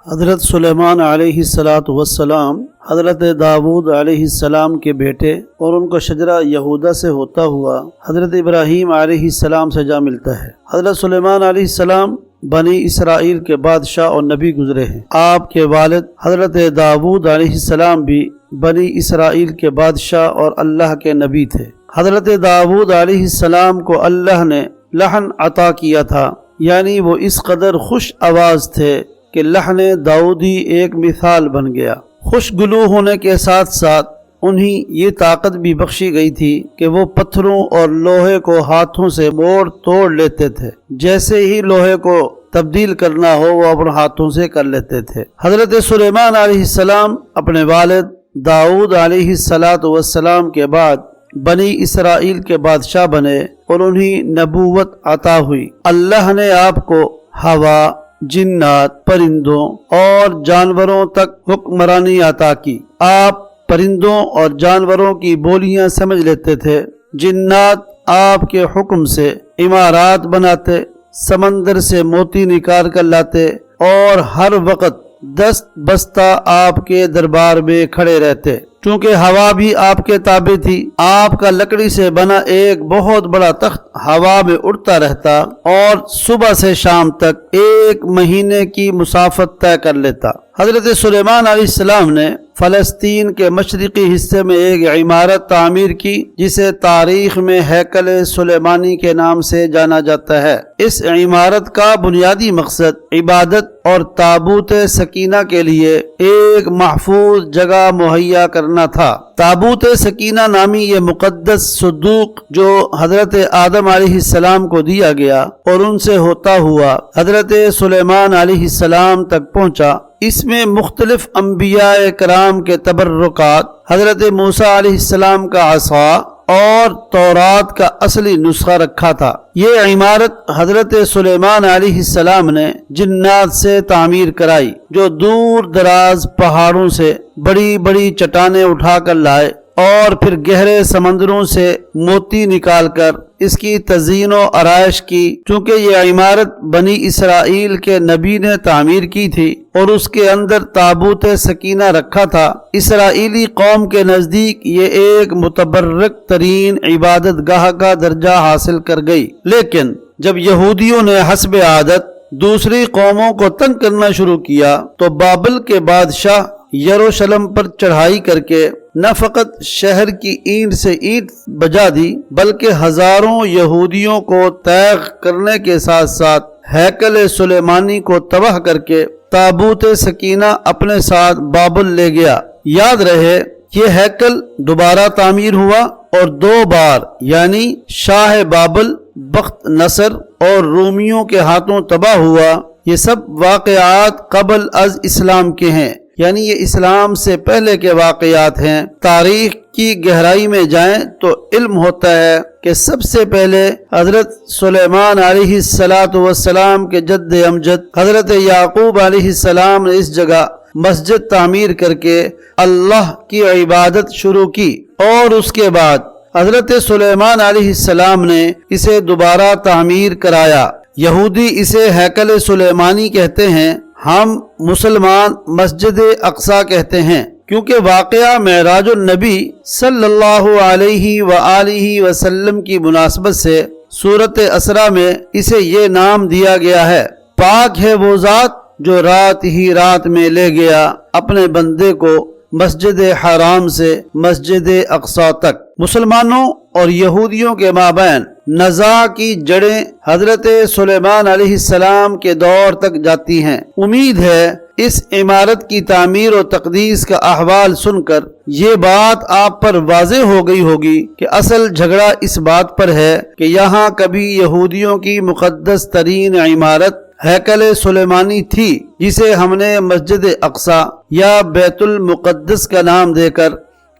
حضرت سلیمان علیہ السلام حضرت داؤد علیہ السلام کے بیٹے اور ان کو شجرہ یہودا سے ہوتا ہوا حضرت ابراہیم علیہ السلام سے جا ملتا ہے۔ حضرت سلیمان علیہ السلام بنی اسرائیل کے بادشاہ اور نبی گزرے ہیں۔ آپ کے والد حضرت داؤد علیہ السلام بھی بنی اسرائیل کے بادشاہ اور اللہ کے نبی تھے۔ حضرت داؤد علیہ السلام کو اللہ نے لحن عطا کیا تھا، یعنی وہ اس قدر خوش آواز تھے کہ لحن داؤدی ایک مثال بن گیا۔ خوش گلو ہونے کے ساتھ ساتھ انہیں یہ طاقت بھی بخشی گئی تھی کہ وہ پتھروں اور لوہے کو ہاتھوں سے موڑ توڑ لیتے تھے، جیسے ہی لوہے کو تبدیل کرنا ہو وہ اپنے ہاتھوں سے کر لیتے تھے۔ حضرت سلیمان علیہ السلام اپنے والد داؤد علیہ السلام کے بعد بنی اسرائیل کے بادشاہ بنے اور انہیں نبوت عطا ہوئی۔ اللہ نے آپ کو ہوا، جنات، پرندوں اور جانوروں تک حکمرانی عطا کی۔ آپ پرندوں اور جانوروں کی بولیاں سمجھ لیتے تھے۔ جنات آپ کے حکم سے عمارات بناتے، سمندر سے موتی نکال کر لاتے اور ہر وقت دست بستہ آپ کے دربار میں کھڑے رہتے۔ چونکہ ہوا بھی آپ کے تابع تھی، آپ کا لکڑی سے بنا ایک بہت بڑا تخت ہوا میں اڑتا رہتا اور صبح سے شام تک 1 مہینے کی مسافت طے کر لیتا۔ حضرت سلیمان علیہ السلام نے فلسطین کے مشرقی حصے میں ایک عمارت تعمیر کی جسے تاریخ میں ہیکل سلیمانی کے نام سے جانا جاتا ہے۔ اس عمارت کا بنیادی مقصد عبادت اور تابوت سکینہ کے لیے ایک محفوظ جگہ مہیا کرنا تھا۔ تابوت سکینہ نامی یہ مقدس صندوق جو حضرت آدم علیہ السلام کو دیا گیا اور ان سے ہوتا ہوا حضرت سلیمان علیہ السلام تک پہنچا، اس میں مختلف انبیاء کرام کے تبرکات، حضرت موسیٰ علیہ السلام کا عصا اور تورات کا اصلی نسخہ رکھا تھا۔ یہ عمارت حضرت سلیمان علیہ السلام نے جنات سے تعمیر کرائی، جو دور دراز پہاڑوں سے بڑی بڑی چٹانیں اٹھا کر لائے اور پھر گہرے سمندروں سے موتی نکال کر اس کی تزئین و آرائش کی۔ چونکہ یہ عمارت بنی اسرائیل کے نبی نے تعمیر کی تھی اور اس کے اندر تابوت سکینہ رکھا تھا، اسرائیلی قوم کے نزدیک یہ ایک متبرک ترین عبادت گاہ کا درجہ حاصل کر گئی۔ لیکن جب یہودیوں نے حسب عادت دوسری قوموں کو تنگ کرنا شروع کیا تو بابل کے بادشاہ یروشلم پر چڑھائی کر کے نہ فقط شہر کی اینٹ سے اینٹ بجا دی بلکہ ہزاروں یہودیوں کو تیغ کرنے کے ساتھ ساتھ ہیکل سلیمانی کو تباہ کر کے تابوت سکینہ اپنے ساتھ بابل لے گیا۔ یاد رہے یہ ہیکل دوبارہ تعمیر ہوا اور 2 بار، یعنی شاہ بابل، بخت نصر اور رومیوں کے ہاتھوں تباہ ہوا۔ یہ سب واقعات قبل از اسلام کے ہیں، یعنی یہ اسلام سے پہلے کے واقعات ہیں۔ تاریخ کی گہرائی میں جائیں تو علم ہوتا ہے کہ سب سے پہلے حضرت سلیمان علیہ السلام کے جد امجد حضرت یعقوب علیہ السلام نے اس جگہ مسجد تعمیر کر کے اللہ کی عبادت شروع کی اور اس کے بعد حضرت سلیمان علیہ السلام نے اسے دوبارہ تعمیر کرایا۔ یہودی اسے ہیکل سلیمانی کہتے ہیں، ہم مسلمان مسجد اقصی کہتے ہیں، کیونکہ واقعہ معراج النبی صلی اللہ علیہ وآلہ وسلم کی مناسبت سے سورۃ اسراء میں اسے یہ نام دیا گیا ہے۔ پاک ہے وہ ذات جو رات ہی رات میں لے گیا اپنے بندے کو مسجد حرام سے مسجد اقصی تک۔ مسلمانوں اور یہودیوں کے مابین نزاع کی جڑیں حضرت سلیمان علیہ السلام کے دور تک جاتی ہیں۔ امید ہے اس عمارت کی تعمیر و تقدیس کا احوال سن کر یہ بات آپ پر واضح ہو گئی ہوگی کہ اصل جھگڑا اس بات پر ہے کہ یہاں کبھی یہودیوں کی مقدس ترین عمارت ہیکل سلیمانی تھی، جسے ہم نے مسجد اقصی یا بیت المقدس کا نام دے کر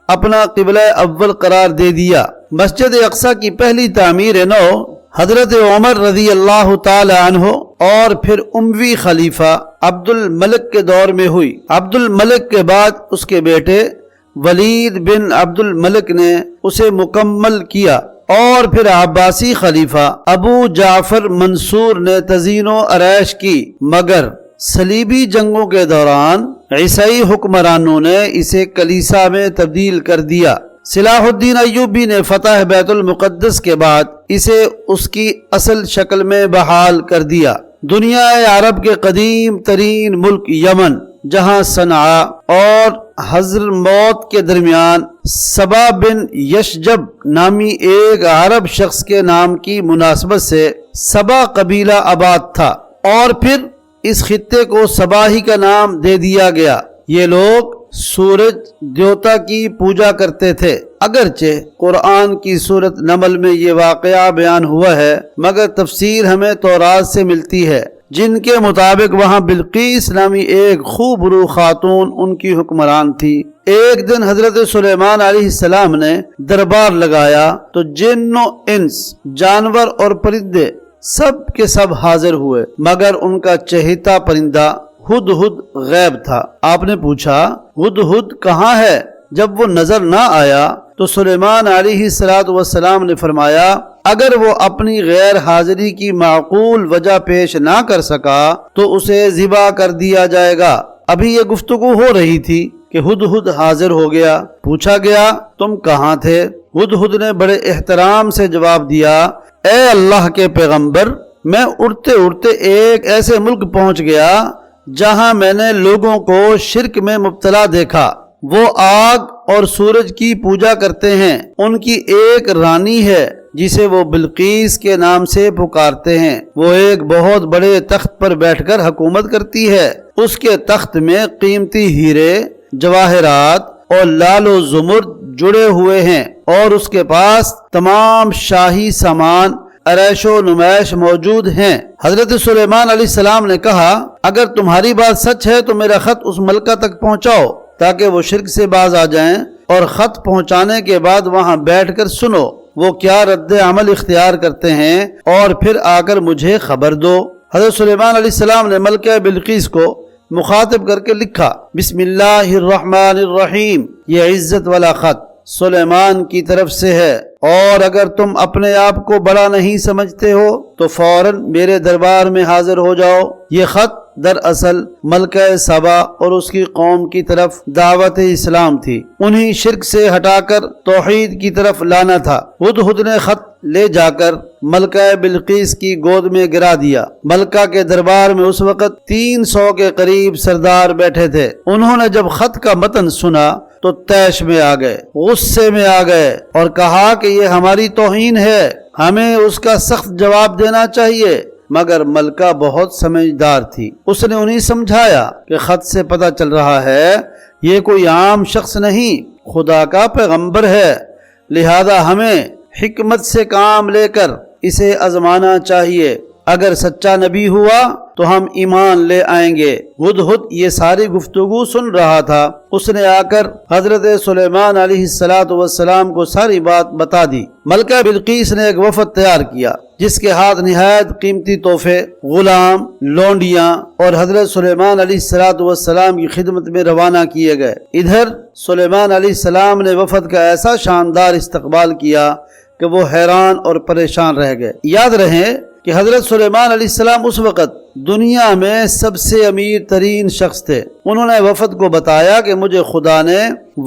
اپنا قبلہ اول قرار دے دیا۔ مسجد اقصی کی پہلی تعمیر نو حضرت عمر رضی اللہ تعالی عنہ اور پھر اموی خلیفہ عبد الملک کے دور میں ہوئی۔ عبد الملک کے بعد اس کے بیٹے ولید بن عبد الملک نے اسے مکمل کیا اور پھر عباسی خلیفہ ابو جعفر منصور نے تزئین و آرائش کی، مگر صلیبی جنگوں کے دوران عیسائی حکمرانوں نے اسے کلیسا میں تبدیل کر دیا۔ صلاح الدین ایوبی نے فتح بیت المقدس کے بعد اسے اس کی اصل شکل میں بحال کر دیا۔ دنیا عرب کے قدیم ترین ملک یمن، جہاں صنعاء اور حضرموت کے درمیان سبا بن یشجب نامی ایک عرب شخص کے نام کی مناسبت سے سبا قبیلہ آباد تھا، اور پھر اس خطے کو سبا ہی کا نام دے دیا گیا۔ یہ لوگ سورج دیوتا کی پوجا کرتے تھے۔ اگرچہ قرآن کی سورت نمل میں یہ واقعہ بیان ہوا ہے، مگر تفسیر ہمیں تورات سے ملتی ہے، جن کے مطابق وہاں بلقیس نامی ایک خوب رو خاتون ان کی حکمران تھی۔ ایک دن حضرت سلیمان علیہ السلام نے دربار لگایا تو جن و انس، جانور اور پرندے سب کے سب حاضر ہوئے، مگر ان کا چہیتا پرندہ ہدہد غائب تھا۔ آپ نے پوچھا ہدہد کہاں ہے؟ جب وہ نظر نہ آیا تو سلیمان علیہ السلام نے فرمایا، اگر وہ اپنی غیر حاضری کی معقول وجہ پیش نہ کر سکا تو اسے ذبح کر دیا جائے گا۔ ابھی یہ گفتگو ہو رہی تھی کہ ہدہد حاضر ہو گیا۔ پوچھا گیا تم کہاں تھے؟ ہدہد نے بڑے احترام سے جواب دیا، اے اللہ کے پیغمبر، میں اڑتے اڑتے ایک ایسے ملک پہنچ گیا جہاں میں نے لوگوں کو شرک میں مبتلا دیکھا۔ وہ آگ اور سورج کی پوجا کرتے ہیں۔ ان کی ایک رانی ہے جسے وہ بلقیس کے نام سے پکارتے ہیں۔ وہ ایک بہت بڑے تخت پر بیٹھ کر حکومت کرتی ہے۔ اس کے تخت میں قیمتی ہیرے، جواہرات اور لال و زمرد جڑے ہوئے ہیں، اور اس کے پاس تمام شاہی سامان عیش و نمائش موجود ہیں۔ حضرت سلیمان علیہ السلام نے کہا، اگر تمہاری بات سچ ہے تو میرا خط اس ملکہ تک پہنچاؤ تاکہ وہ شرک سے باز آ جائیں، اور خط پہنچانے کے بعد وہاں بیٹھ کر سنو وہ کیا رد عمل اختیار کرتے ہیں، اور پھر آ کر مجھے خبر دو۔ حضرت سلیمان علیہ السلام نے ملکہ بلقیس کو مخاطب کر کے لکھا، بسم اللہ الرحمن الرحیم، یہ عزت والا خط سلیمان کی طرف سے ہے، اور اگر تم اپنے آپ کو بڑا نہیں سمجھتے ہو تو فوراً میرے دربار میں حاضر ہو جاؤ۔ یہ خط دراصل ملکہ سبا اور اس کی قوم کی طرف دعوت اسلام تھی، انہیں شرک سے ہٹا کر توحید کی طرف لانا تھا۔ ہدہد نے خط لے جا کر ملکہ بلقیس کی گود میں گرا دیا۔ ملکہ کے دربار میں اس وقت 300 کے قریب سردار بیٹھے تھے۔ انہوں نے جب خط کا متن سنا تو طیش میں آ گئے، غصے میں آ گئے، اور کہا کہ یہ ہماری توہین ہے، ہمیں اس کا سخت جواب دینا چاہیے۔ مگر ملکہ بہت سمجھدار تھی، اس نے انہیں سمجھایا کہ خط سے پتہ چل رہا ہے یہ کوئی عام شخص نہیں، خدا کا پیغمبر ہے، لہذا ہمیں حکمت سے کام لے کر اسے آزمانا چاہیے، اگر سچا نبی ہوا تو ہم ایمان لے آئیں گے۔ ہدہد یہ ساری گفتگو سن رہا تھا، اس نے آ کر حضرت سلیمان علیہ السلام کو ساری بات بتا دی۔ ملکہ بلقیس نے ایک وفد تیار کیا جس کے ہاتھ نہایت قیمتی تحفے، غلام، لونڈیاں اور حضرت سلیمان علیہ السلام کی خدمت میں روانہ کیے گئے۔ ادھر سلیمان علیہ السلام نے وفد کا ایسا شاندار استقبال کیا کہ وہ حیران اور پریشان رہ گئے۔ یاد رہے کہ حضرت سلیمان علیہ السلام اس وقت دنیا میں سب سے امیر ترین شخص تھے۔ انہوں نے وفد کو بتایا کہ مجھے خدا نے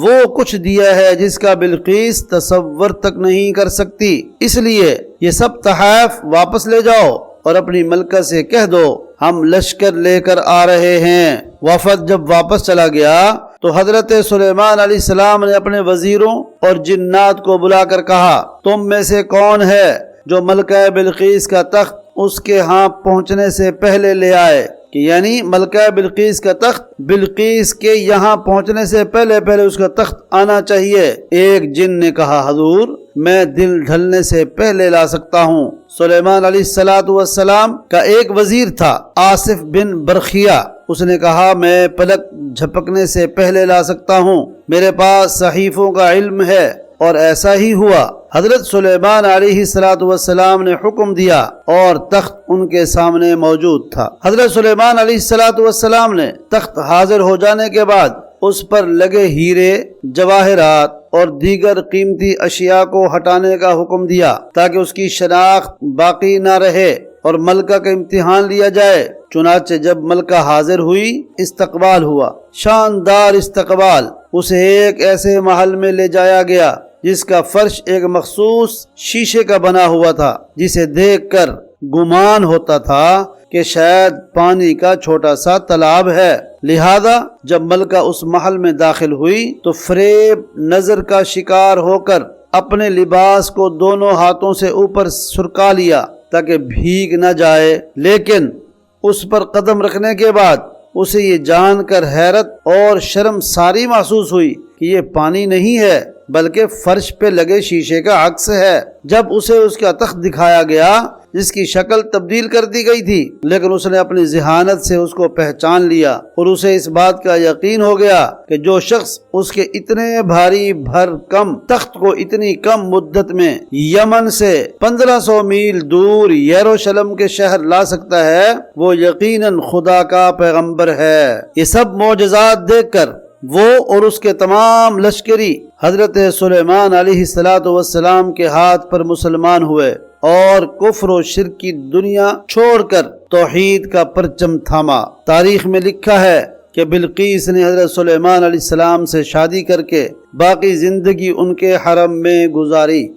وہ کچھ دیا ہے جس کا بلقیس تصور تک نہیں کر سکتی، اس لیے یہ سب تحائف واپس لے جاؤ اور اپنی ملکہ سے کہہ دو ہم لشکر لے کر آ رہے ہیں۔ وفد جب واپس چلا گیا تو حضرت سلیمان علیہ السلام نے اپنے وزیروں اور جنات کو بلا کر کہا، تم میں سے کون ہے جو ملکہ بلقیس کا تخت اس کے ہاں پہنچنے سے پہلے لے آئے، کہ یعنی ملکہ بلقیس کا تخت بلقیس کے یہاں پہنچنے سے پہلے اس کا تخت آنا چاہیے۔ ایک جن نے کہا، حضور میں دن ڈھلنے سے پہلے لا سکتا ہوں۔ سلیمان علیہ السلام کا ایک وزیر تھا، آصف بن برخیہ، اس نے کہا میں پلک جھپکنے سے پہلے لا سکتا ہوں، میرے پاس صحیفوں کا علم ہے، اور ایسا ہی ہوا۔ حضرت سلیمان علیہ السلام نے حکم دیا اور تخت ان کے سامنے موجود تھا۔ حضرت سلیمان علیہ السلام نے تخت حاضر ہو جانے کے بعد اس پر لگے ہیرے، جواہرات اور دیگر قیمتی اشیاء کو ہٹانے کا حکم دیا تاکہ اس کی شناخت باقی نہ رہے۔ اور ملکہ کا امتحان لیا جائے۔ چنانچہ جب ملکہ حاضر ہوئی، استقبال ہوا، شاندار استقبال۔ اسے ایک ایسے محل میں لے جایا گیا جس کا فرش ایک مخصوص شیشے کا بنا ہوا تھا، جسے دیکھ کر گمان ہوتا تھا کہ شاید پانی کا چھوٹا سا تالاب ہے۔ لہذا جب ملکہ اس محل میں داخل ہوئی تو فریب نظر کا شکار ہو کر اپنے لباس کو دونوں ہاتھوں سے اوپر سرکا لیا تاکہ بھیگ نہ جائے، لیکن اس پر قدم رکھنے کے بعد اسے یہ جان کر حیرت اور شرم ساری محسوس ہوئی کہ یہ پانی نہیں ہے بلکہ فرش پہ لگے شیشے کا عکس ہے۔ جب اسے اس کا تخت دکھایا گیا جس کی شکل تبدیل کر دی گئی تھی، لیکن اس نے اپنی ذہانت سے اس کو پہچان لیا اور اسے اس بات کا یقین ہو گیا کہ جو شخص اس کے اتنے بھاری بھرکم تخت کو اتنی کم مدت میں یمن سے 1500 میل دور یروشلم کے شہر لا سکتا ہے، وہ یقیناً خدا کا پیغمبر ہے۔ یہ سب معجزات دیکھ کر وہ اور اس کے تمام لشکری حضرت سلیمان علیہ السلام کے ہاتھ پر مسلمان ہوئے اور کفر و شرک کی دنیا چھوڑ کر توحید کا پرچم تھاما۔ تاریخ میں لکھا ہے کہ بلقیس نے حضرت سلیمان علیہ السلام سے شادی کر کے باقی زندگی ان کے حرم میں گزاری۔